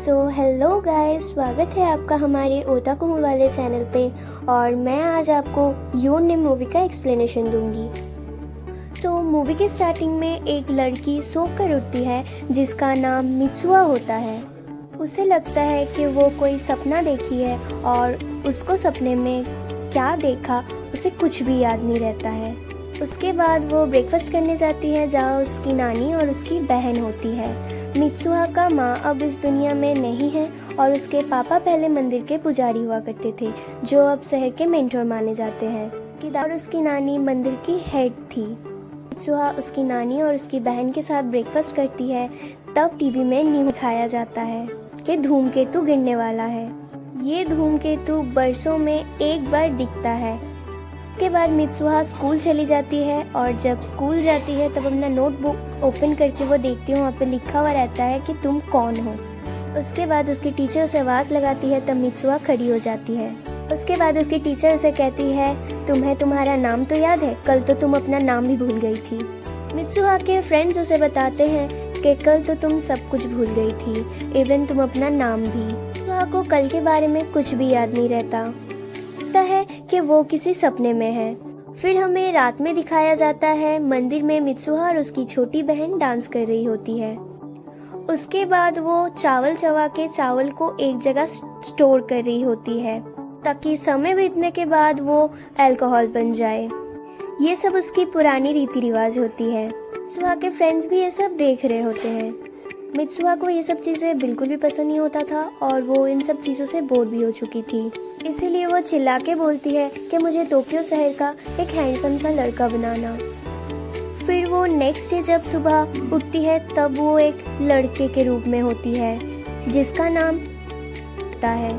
Hello guys, स्वागत है आपका हमारे ओताकू वाले चैनल पे। और मैं आज आपको योर नेम मूवी का एक्सप्लेनेशन दूंगी। मूवी के स्टार्टिंग में एक लड़की सोच कर उठती है जिसका नाम मित्सुआ होता है। उसे लगता है कि वो कोई सपना देखी है और उसको सपने में क्या देखा उसे कुछ भी याद नहीं रहता है। उसके बाद वो ब्रेकफास्ट करने जाती है जहाँ उसकी नानी और उसकी बहन होती है। मित्सुआ का माँ अब इस दुनिया में नहीं है और उसके पापा पहले मंदिर के पुजारी हुआ करते थे जो अब शहर के मेंटोर माने जाते हैं। और उसकी नानी मंदिर की हेड थी। मित्सुआ उसकी नानी और उसकी बहन के साथ ब्रेकफास्ट करती है। तब टीवी में न्यूज़ दिखाया जाता है कि धूमकेतु गिरने वाला है। ये धूमकेतु बरसों में एक बार दिखता है। उसके बाद मित्सुआ स्कूल चली जाती है और जब स्कूल जाती है तब अपना नोटबुक ओपन करके वो देखती है, वहाँ पे लिखा हुआ रहता है कि तुम कौन हो। उसके बाद उसकी टीचर उसे आवाज़ लगाती है, तब मित्सुआ खड़ी हो जाती है। उसके बाद उसकी टीचर उसे कहती है, तुम्हें तुम्हारा नाम तो याद है, कल तो तुम अपना नाम भी भूल गई थी। मित्सुआ के फ्रेंड्स उसे बताते हैं कि कल तो तुम सब कुछ भूल गई थी, इवन तुम अपना नाम भी। मित्सुआ को कल के बारे में कुछ भी याद नहीं रहता है कि वो किसी सपने में है। फिर हमें रात में दिखाया जाता है मंदिर में मित्सुआ और उसकी छोटी बहन डांस कर रही होती है। उसके बाद वो चावल चबा के चावल को एक जगह स्टोर कर रही होती है ताकि समय बीतने के बाद वो अल्कोहल बन जाए। ये सब उसकी पुरानी रीति रिवाज होती है। मित्सुआ के फ्रेंड्स भी ये सब देख रहे होते हैं। मित्सुआ को ये सब चीज़ें बिल्कुल भी पसंद नहीं होता था और वो इन सब चीज़ों से बोर भी हो चुकी थी। इसीलिए वो चिल्ला के बोलती है कि मुझे टोक्यो शहर का एक हैंडसम सा लड़का बनाना। फिर वो नेक्स्ट डे जब सुबह उठती है तब वो एक लड़के के रूप में होती है जिसका नाम है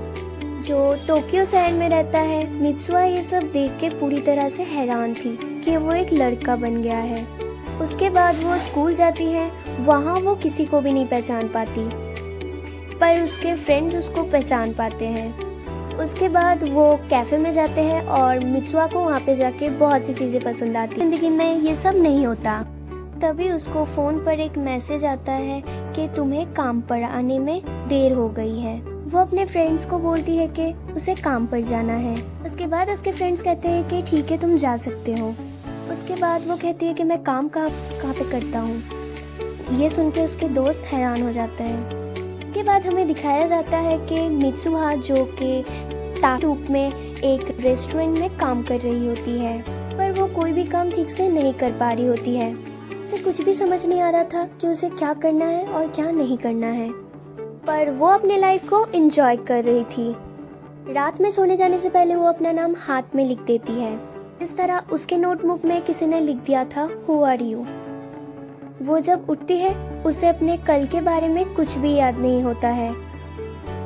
जो टोक्यो शहर में रहता है। मित्सुआ ये सब देख के पूरी तरह से हैरान थी कि वो एक लड़का बन गया है। उसके बाद वो स्कूल जाती है, वहाँ वो किसी को भी नहीं पहचान पाती पर उसके फ्रेंड्स उसको पहचान पाते हैं। उसके बाद वो कैफ़े में जाते हैं और मित्सुआ को वहाँ पे जाके बहुत सी चीज़ें पसंद आती हैं। ज़िंदगी में ये सब नहीं होता। तभी उसको फ़ोन पर एक मैसेज आता है कि तुम्हें काम पर आने में देर हो गई है। वो अपने फ्रेंड्स को बोलती है कि उसे काम पर जाना है। उसके बाद उसके फ्रेंड्स कहते हैं कि ठीक है तुम जा सकते हो। उसके बाद वो कहती है कि मैं काम कहाँ पे करता हूँ। ये सुन के उसके दोस्त हैरान हो जाते हैं। के बाद हमें दिखाया जाता है कि मित्सुआ जो कि रूप में एक रेस्टोरेंट में काम कर रही होती है पर वो कोई भी काम ठीक से नहीं कर पा रही होती है। उसे कुछ भी समझ नहीं आ रहा था कि उसे क्या करना है और क्या नहीं करना है, पर वो अपने लाइफ को एंजॉय कर रही थी। रात में सोने जाने से पहले वो अपना नाम हाथ में लिख देती है। इस तरह उसके नोटबुक में किसी ने लिख दिया था हु आर यू। वो जब उठती है उसे अपने कल के बारे में कुछ भी याद नहीं होता है।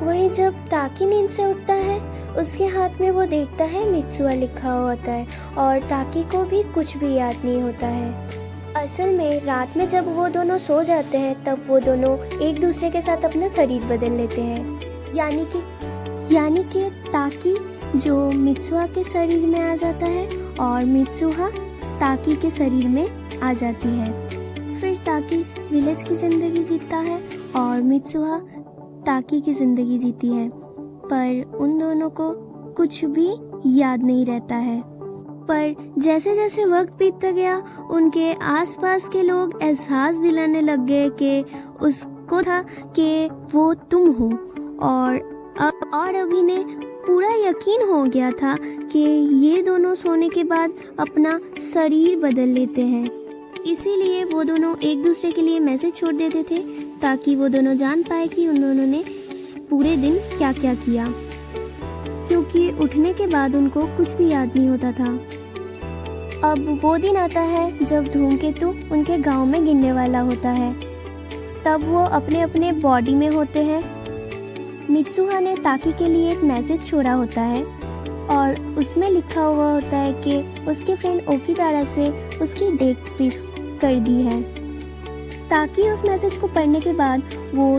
वहीं जब ताकी नींद से उठता है उसके हाथ में वो देखता है मित्सुआ लिखा हुआ होता है और ताकी को भी कुछ भी याद नहीं होता है। असल में रात में जब वो दोनों सो जाते हैं तब वो दोनों एक दूसरे के साथ अपना शरीर बदल लेते हैं। यानी कि ताकी जो मित्सुआ के शरीर में आ जाता है और मित्सुआ ताकी के शरीर में आ जाती है। फिर ताकी विलेज की जिंदगी जीता है और मित्सुआ ताकी की जिंदगी जीती है, पर उन दोनों को कुछ भी याद नहीं रहता है। पर जैसे जैसे वक्त बीतता गया उनके आसपास के लोग एहसास दिलाने लग गए कि उसको था कि वो तुम हो और अभी ने पूरा यकीन हो गया था कि ये दोनों सोने के बाद अपना शरीर बदल लेते हैं। इसीलिए वो दोनों एक दूसरे के लिए मैसेज छोड़ देते थे ताकि वो दोनों जान पाए कि उन दोनों ने पूरे दिन क्या क्या किया, क्योंकि उठने के बाद उनको कुछ भी याद नहीं होता था। अब वो दिन आता है जब धूमकेतु उनके गांव में गिरने वाला होता है। तब वो अपने अपने बॉडी में होते हैं। मित्सुआ ने ताकी के लिए एक मैसेज छोड़ा होता है और उसमें लिखा हुआ होता है कि उसके फ्रेंड ओकिदारा से उसकी डेट फिक्स कर दी है। ताकि उस मैसेज को पढ़ने के बाद वो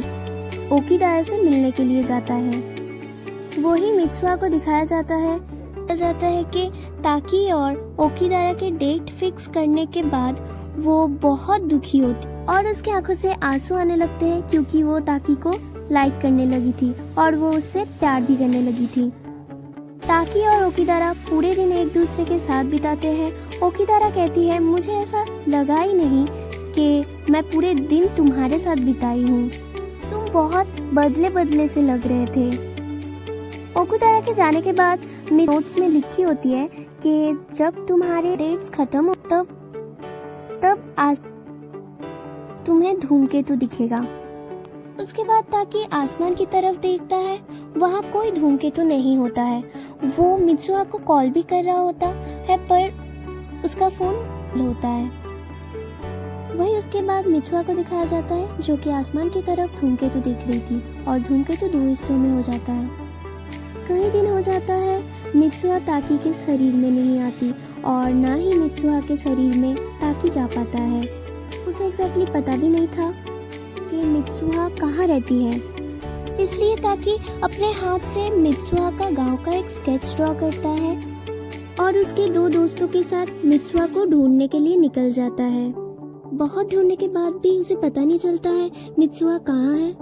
ओकिदारा से मिलने के लिए जाता है। वही मित्सुआ को दिखाया जाता है कि ताकी और ओकिदारा के डेट फिक्स करने के बाद वो बहुत दुखी होती और उसके आंखों से आंसू आने लगते हैं क्योंकि वो ताकी को लाइक करने लगी थी और वो उससे प्यार भी करने लगी थी। ताकी और ओकिदारा पूरे दिन एक दूसरे के साथ बिताते हैं। ओकिदारा कहती है, मुझे ऐसा लगा ही नहीं कि मैं पूरे दिन तुम्हारे साथ बिताई हूँ, तुम बहुत बदले बदले से लग रहे थे। ओकिदारा के जाने के बाद नोट्स में लिखी होती है कि जब तुम्हारे डेट्स खत्म हो तब आज तुम्हें धूमकेतु दिखेगा। उसके बाद ताकि आसमान की तरफ देखता है, वहाँ कोई धूमकेतु नहीं होता है। वो मित्सुहा को कॉल भी कर रहा होता है पर उसका फोन होता है। वही उसके बाद मित्सुहा को दिखाया जाता है जो कि आसमान की तरफ धूमकेतु देख रही थी और धूमकेतु 2 हिस्सों में हो जाता है। कई दिन हो जाता है, मित्सुहा ताकी के शरीर में नहीं आती और ना ही मित्सुहा के शरीर में ताकी जा पाता है। उसे एग्जैक्टली पता भी नहीं था कि मित्सुहा कहाँ रहती है, इसलिए ताकि अपने हाथ से मित्सुहा का गांव का एक स्केच ड्रॉ करता है और उसके 2 दोस्तों के साथ मित्सुहा को ढूंढने के लिए निकल जाता है। बहुत ढूंढने के बाद भी उसे पता नहीं चलता है मित्सुहा कहाँ है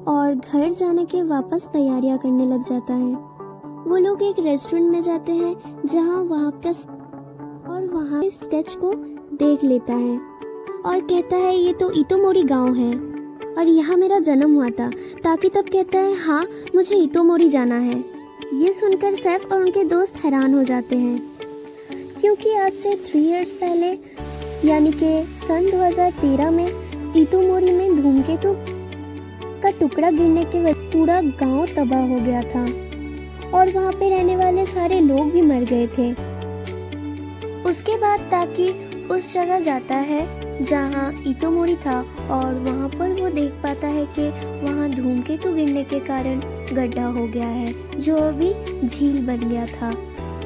और घर जाने के वापस तैयारियां करने लग जाता है। वो लोग एक रेस्टोरेंट में जाते हैं जहाँ वहाँ के स्केच को देख लेता है और कहता है, ये तो इतोमोरी गांव है और यहाँ मेरा जन्म हुआ था। ताकि तब कहता है, हाँ मुझे इतोमोरी जाना है। ये सुनकर सैफ और उनके दोस्त हैरान हो जाते हैं क्योंकि आज से 3 इयर्स पहले यानी कि सन 2013 में इतोमोरी में धूमकेतु का टुकड़ा गिरने के वजह पूरा गांव तबाह हो गया था और वहाँ पे रहने वाले सारे लोग भी मर गए थे। उसके बाद ताकि उस जगह जाता है जहाँ इतोमोरी था और वहाँ पर वो देख पाता है कि वहाँ धूमकेतु गिरने के कारण गड्ढा हो गया है जो अभी झील बन गया था।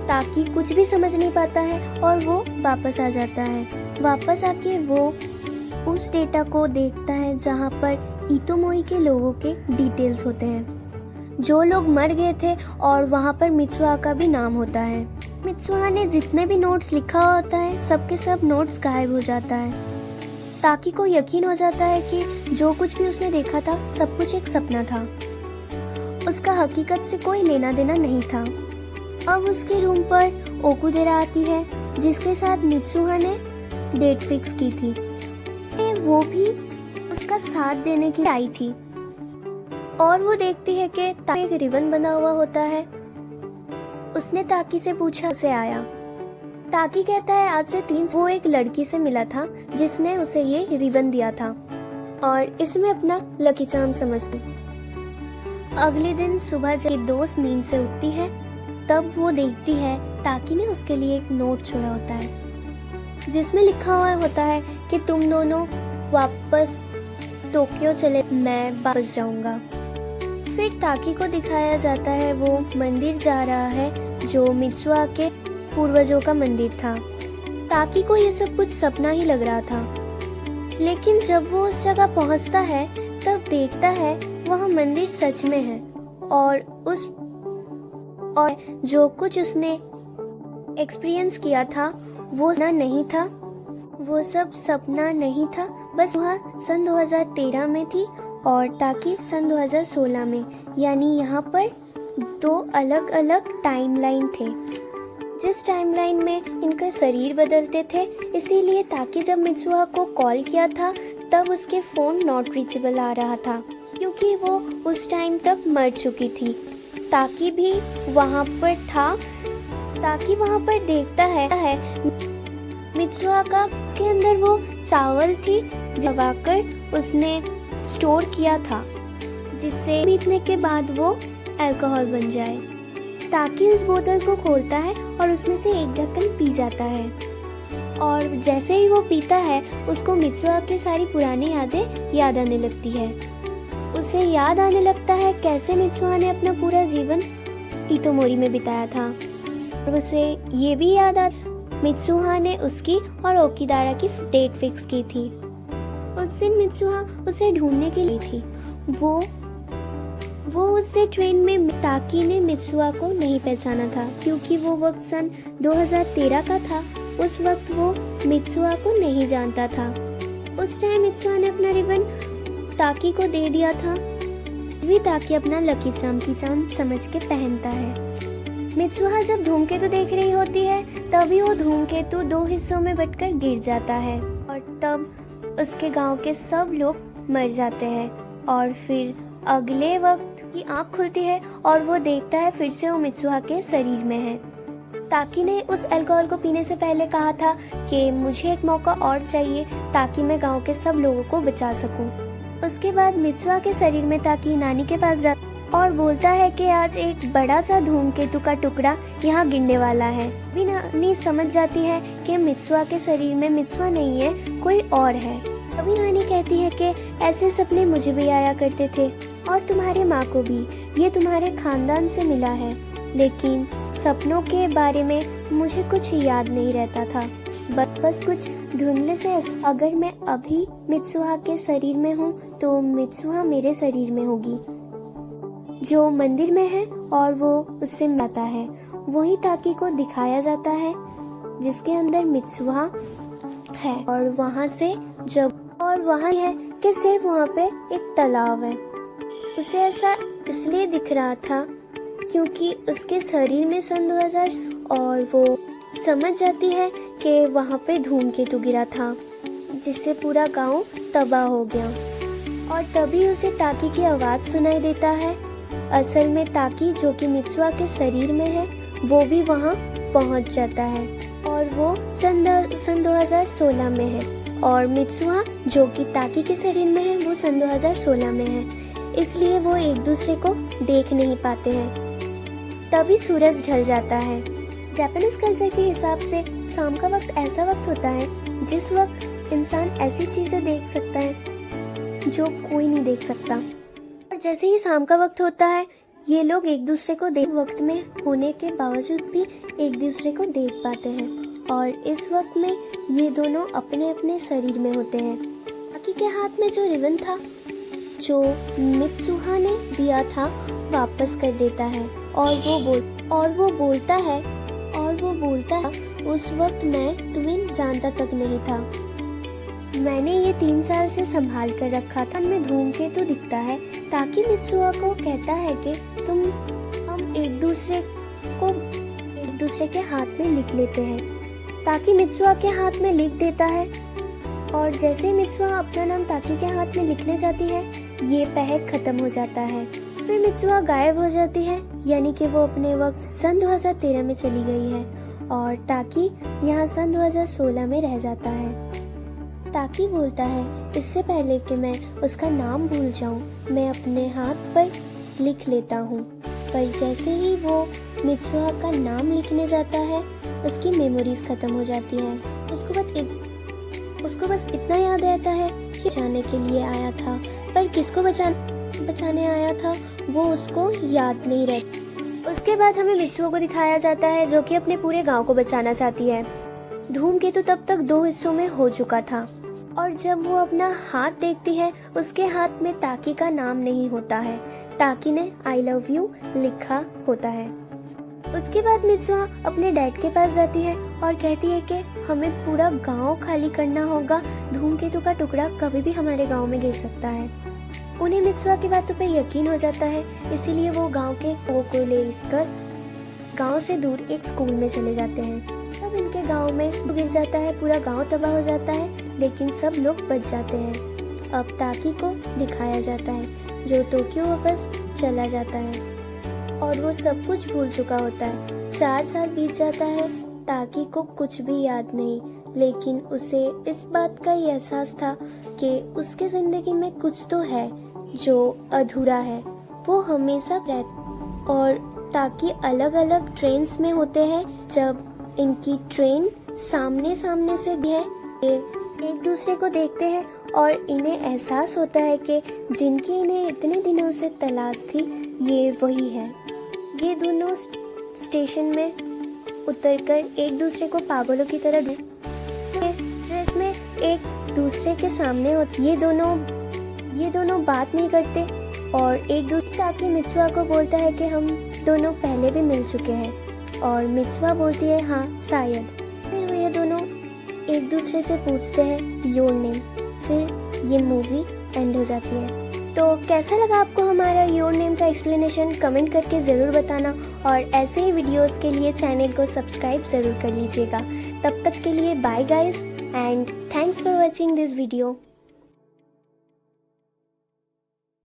ताकि कुछ भी समझ नहीं पाता है और वो वापस आ जाता है। वापस आके वो उस डेटा को देखता है जहाँ पर इतोमोरी के लोगों के डिटेल्स होते हैं, जो लोग मर गए थे और वहाँ पर मित्सुहा का भी नाम होता है। मित्सुहा ने जितने भी नोट्स लिखा होता है सबके सब नोट्स गायब हो जाता है। ताकि को यकीन हो जाता है कि जो कुछ भी उसने देखा था सब कुछ एक सपना था, उसका हकीकत से कोई लेना देना नहीं था। अब उसके रूम पर ओकुदेरा आती है जिसके साथ मित्सुहा ने डेट फिक्स की थी। वो भी उसका साथ देने के लिए आई थी और वो देखती है कि एक रिबन बना हुआ होता है। उसने ताकी से पूछा उसे आया। ताकी कहता है आज से 3 वो एक लड़की से मिला था जिसने उसे ये रिबन दिया था और इसमें अपना लकी चार्म समझती। अगले दिन सुबह जब दोस्त नींद से उठती है तब वो देखती है ताकी ने उसके लिए एक नोट छोड़ा होता है जिसमें लिखा हुआ होता है कि तुम दोनों वापस टोक्यो चले, मैं वापस जाऊंगा। फिर ताकी को दिखाया जाता है वो मंदिर जा रहा है जो मित्सुहा के पूर्वजों का मंदिर था। ताकी को ये सब कुछ सपना ही लग रहा था, लेकिन जब वो उस जगह पहुंचता है तब देखता है वह मंदिर सच में है और जो कुछ उसने एक्सपीरियंस किया था वो ना नहीं था, वो सब सपना नहीं था। बस वह सन 2013 में थी और ताकि सन 2016 में, यानी यहाँ पर 2 अलग अलग टाइमलाइन थे। जिस टाइमलाइन में इनके शरीर बदलते थे, इसीलिए ताकि जब मित्सुहा को कॉल किया था तब उसके फ़ोन नॉट रीचेबल आ रहा था क्योंकि वो उस टाइम तक मर चुकी थी। ताकि भी वहाँ पर था। ताकि वहाँ पर देखता है मित्सुहा का उसके अंदर वो चावल थी जबाकर उसने स्टोर किया था जिससे बीतने के बाद वो अल्कोहल बन जाए। ताकि उस बोतल को खोलता है और उसमें से एक ढक्कन पी जाता है और जैसे ही वो पीता है उसको मित्सुहा की सारी पुरानी यादें याद आने लगती है। उसे याद आने लगता है कैसे मित्सुहा ने अपना पूरा जीवन इतोमोरी में बिताया था और उसे ये भी याद आ मित्सुहा ने उसकी और ओकिदारा की डेट फिक्स की थी। उस दिन मित्सुहा उसे ढूंढने के लिए थी। वो उससे ट्रेन में ताकी ने मित्सुहा को नहीं पहचाना था क्योंकि वो वक्त सन 2013 का था। उस वक्त वो मित्सुहा को नहीं जानता था। उस टाइम मित्सुहा ने अपना रिबन ताकी को दे दिया था, भी ताकी अपना लकी चार्म की चांद समझ के पहनता है। मित्सुहा जब धूमकेतु देख रही होती है तभी वो धूमकेतु 2 हिस्सों में बंटकर गिर जाता है और तब उसके गांव के सब लोग मर जाते हैं। और फिर अगले वक्त की आंख खुलती है और वो देखता है फिर से वो मित्सुहा के शरीर में है। ताकी ने उस अल्कोहल को पीने से पहले कहा था कि मुझे एक मौका और चाहिए ताकि मैं गांव के सब लोगों को बचा सकूं। उसके बाद मित्सुहा के शरीर में ताकी नानी के पास जाता और बोलता है कि आज एक बड़ा सा धूमकेतु का टुकड़ा यहाँ गिरने वाला है। भी नानी समझ जाती है कि मित्सुहा के शरीर में मित्सुहा नहीं है, कोई और है। अभी नानी कहती है कि ऐसे सपने मुझे भी आया करते थे और तुम्हारे माँ को भी, ये तुम्हारे खानदान से मिला है, लेकिन सपनों के बारे में मुझे कुछ याद नहीं रहता था, बस कुछ धुंधले से। अगर मैं अभी मित्सुहा के शरीर में हूँ तो मित्सुहा मेरे शरीर में होगी, जो मंदिर में है, और वो उससे मिलता है। वही ताकी को दिखाया जाता है जिसके अंदर मित्सुहा है। और वहाँ है कि सिर्फ वहाँ पे एक तालाब है। उसे ऐसा इसलिए दिख रहा था क्योंकि उसके शरीर में सन 2000 और वो समझ जाती है कि वहाँ पे धूमकेतु गिरा था जिससे पूरा गांव तबाह हो गया। और तभी उसे ताकी की आवाज़ सुनाई देता है। असल में ताकी जो कि मित्सुहा के शरीर में है वो भी वहाँ पहुँच जाता है और वो सन 2016 में है और मित्सुहा जो कि ताकी के शरीर में है वो सन 2016 में है, इसलिए वो एक दूसरे को देख नहीं पाते हैं। तभी सूरज ढल जाता है। जापानीज कल्चर के हिसाब से शाम का वक्त ऐसा वक्त होता है जिस वक्त इंसान ऐसी चीजें देख सकता है जो कोई नहीं देख सकता। और जैसे ही शाम का वक्त होता है ये लोग एक दूसरे को देख वक्त में होने के बावजूद भी एक दूसरे को देख पाते हैं और इस वक्त में ये दोनों अपने अपने शरीर में होते हैं। ताकी के हाथ में जो रिबन था जो मित्सुहा ने दिया था वापस कर देता है और वो बोलता है उस वक्त मैं तुम्हें जानता तक नहीं था, मैंने ये 3 साल से संभाल कर रखा था। में धूमकेतु दिखता है। ताकि मित्सुहा को कहता है कि हम एक दूसरे के हाथ में लिख लेते हैं। ताकि मित्सुहा के हाथ में लिख देता है और जैसे ही मित्सुहा अपना नाम ताकी के हाथ में लिखने जाती है ये पहर खत्म हो जाता है। फिर मित्सुहा गायब हो जाती है, यानी कि वो अपने वक्त सन 2013 में चली गई है और ताकी यहाँ सन 2016 में रह जाता है। ताकी बोलता है इससे पहले कि मैं उसका नाम भूल जाऊं मैं अपने हाथ पर लिख लेता हूँ। पर जैसे ही वो मित्सुहा का नाम लिखने जाता है उसकी मेमोरीज खत्म हो जाती है। उसको बस इतना याद रहता है कि बचाने के लिए आया था, पर किसको बचाने आया था वो उसको याद नहीं रहता। उसके बाद हमें मित्सुहा को दिखाया जाता है जो कि अपने पूरे गांव को बचाना चाहती है। धूमकेतु तब तक 2 हिस्सों में हो चुका था और जब वो अपना हाथ देखती है उसके हाथ में ताकी का नाम नहीं होता है, ताकी ने आई लव यू लिखा होता है। उसके बाद मित्सुहा अपने डैड के पास जाती है और कहती है कि हमें पूरा गांव खाली करना होगा, धूमकेतु का टुकड़ा कभी भी हमारे गांव में गिर सकता है। उन्हें मित्सुहा की बातों पे यकीन हो जाता है, इसीलिए वो गांव के को लेकर गांव से दूर एक स्कूल में चले जाते हैं। तब इनके गांव में गिर जाता है, पूरा गांव तबाह हो जाता है, लेकिन सब लोग बच जाते हैं। अब ताकी को दिखाया जाता है जो टोक्यो वापस चला जाता है और वो सब कुछ भूल चुका होता है। 4 साल बीत जाता है, ताकी को कुछ भी याद नहीं, लेकिन उसे इस बात का ही एहसास था कि उसके जिंदगी में कुछ तो है जो अधूरा है। वो हमेशा और ताकि अलग अलग ट्रेन्स में होते हैं, जब इनकी ट्रेन सामने से है एक दूसरे को देखते हैं और इन्हें एहसास होता है कि जिनकी इन्हें इतने दिनों से तलाश थी ये वही है। ये दोनों स्टेशन में उतरकर एक दूसरे को पागलों की तरह ड्रेस में एक दूसरे के सामने होते। ये दोनों बात नहीं करते और एक दूसरे ताकि मित्सुहा को बोलता है कि हम दोनों पहले भी मिल चुके हैं और मित्सुहा बोलती है हाँ शायद। फिर ये दोनों एक दूसरे से पूछते हैं योर नेम। फिर ये मूवी एंड हो जाती है। तो कैसा लगा आपको हमारा योर नेम का एक्सप्लेनेशन, कमेंट करके ज़रूर बताना और ऐसे ही वीडियोस के लिए चैनल को सब्सक्राइब ज़रूर कर लीजिएगा। तब तक के लिए bye guys and thanks for watching this video.